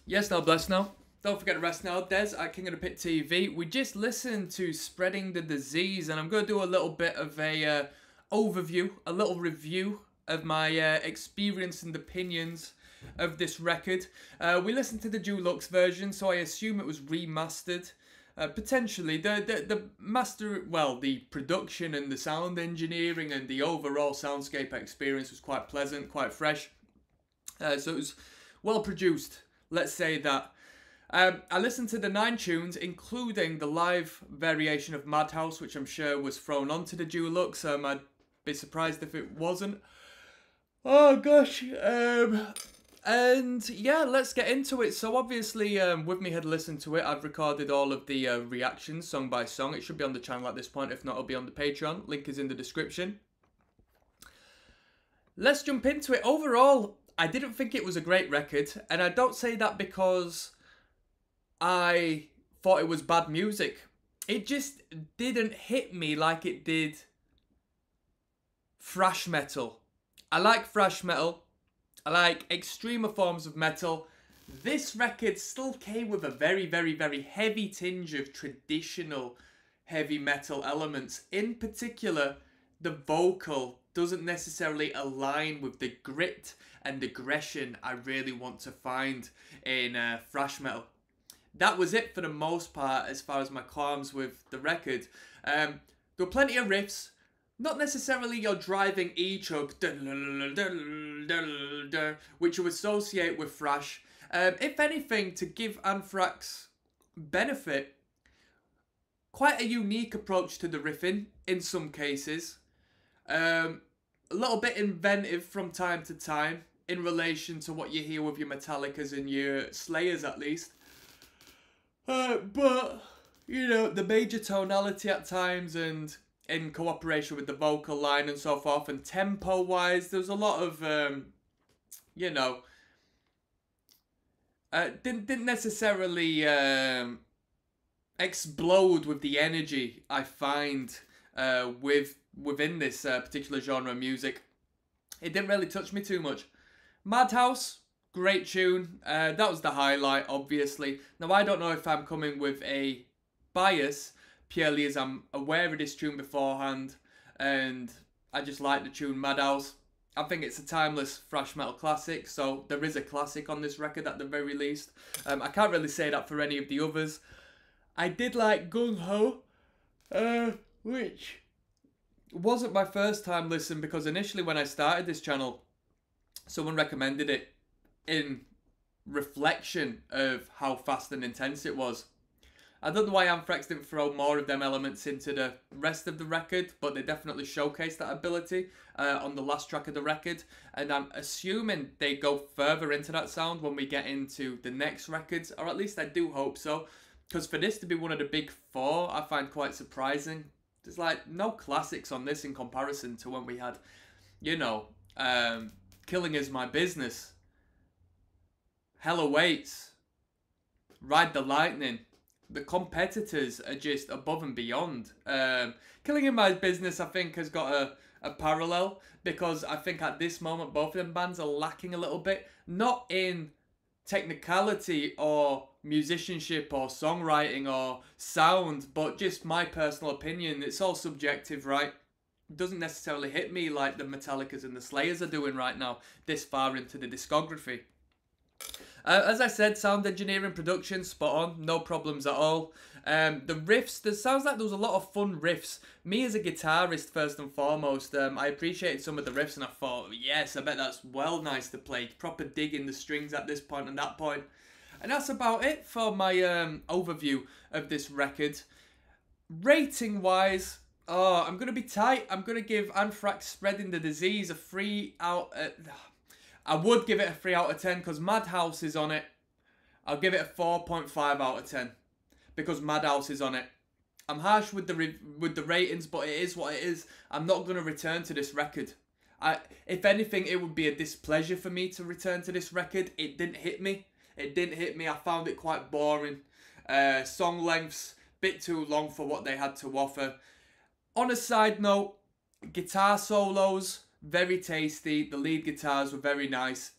Yes, now bless now. Don't forget to rest now, Des at King of the Pit TV. We just listened to Spreading the Disease, and I'm going to do a little bit of a overview, a little review of my experience and opinions of this record. We listened to the deluxe version, so I assume it was remastered. Potentially, the master, well, the production and the sound engineering and the overall soundscape experience was quite pleasant, quite fresh. So it was well produced. Let's say that. I listened to the 9 tunes, including the live variation of Madhouse, which I'm sure was thrown onto the deluxe. I'd be surprised if it wasn't. Oh gosh. And yeah, let's get into it. So obviously, with me had listened to it, I've recorded all of the reactions song by song. It should be on the channel at this point. If not, it'll be on the Patreon. Link is in the description. Let's jump into it. Overall, I didn't think it was a great record, and I don't say that because I thought it was bad music. It just didn't hit me like it did thrash metal. I like thrash metal. I like extremer forms of metal. This record still came with a very, very, very heavy tinge of traditional heavy metal elements. In particular, the vocal doesn't necessarily align with the grit and aggression I really want to find in thrash metal. That was it for the most part as far as my qualms with the record. There were plenty of riffs, not necessarily your driving E-chug, which you associate with thrash. If anything, to give Anthrax benefit, quite a unique approach to the riffing in some cases. A little bit inventive from time to time in relation to what you hear with your Metallicas and your Slayers at least. But, you know, the major tonality at times and in cooperation with the vocal line and so forth, and tempo-wise, there's a lot of, you know, didn't necessarily explode with the energy I find within this particular genre of music. It didn't really touch me too much. Madhouse, great tune. That was the highlight, obviously. Now, I don't know if I'm coming with a bias, purely as I'm aware of this tune beforehand, and I just like the tune Madhouse. I think it's a timeless thrash metal classic, so there is a classic on this record at the very least. I can't really say that for any of the others. I did like Gung Ho, which wasn't my first time listen, because initially when I started this channel, someone recommended it in reflection of how fast and intense it was. I don't know why Anthrax didn't throw more of them elements into the rest of the record, but they definitely showcased that ability on the last track of the record, and I'm assuming they go further into that sound when we get into the next records, or at least I do hope so, because for this to be one of the big 4, I find quite surprising. There's like no classics on this in comparison to when we had, you know, Killing Is My Business, Hell Awaits, Ride the Lightning. The competitors are just above and beyond. Killing In My Business, I think, has got a parallel, because I think at this moment both of them bands are lacking a little bit, not in technicality or musicianship or songwriting or sound, but just my personal opinion. It's all subjective, right? It doesn't necessarily hit me like the Metallicas and the Slayers are doing right now, this far into the discography. As I said, sound engineering, production, spot on, no problems at all. The riffs, there sounds like there was a lot of fun riffs. Me as a guitarist, first and foremost, I appreciated some of the riffs, and I thought, yes, I bet that's well nice to play. Proper digging the strings at this point and that point. And that's about it for my overview of this record. Rating-wise, oh, I'm going to be tight. I'm going to give Anthrax Spreading the Disease a 3 out of... I would give it a 3 out of 10 because Madhouse is on it. I'll give it a 4.5 out of 10 because Madhouse is on it. I'm harsh with the ratings, but it is what it is. I'm not going to return to this record. If anything, it would be a displeasure for me to return to this record. It didn't hit me. It didn't hit me. I found it quite boring. Song lengths, bit too long for what they had to offer. On a side note, guitar solos, very tasty. The lead guitars were very nice.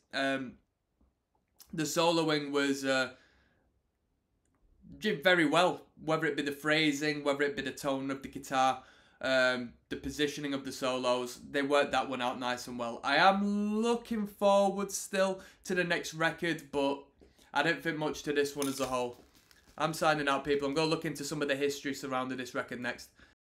The soloing was did very well, whether it be the phrasing, whether it be the tone of the guitar, the positioning of the solos. They worked that one out nice and well. I am looking forward still to the next record, but I don't think much to this one as a whole. I'm signing out, people. I'm going to look into some of the history surrounding this record next.